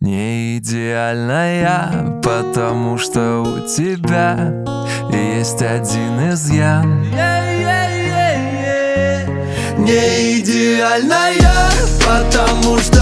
Не идеальная, потому что у тебя есть один изъян. Не идеальная, потому что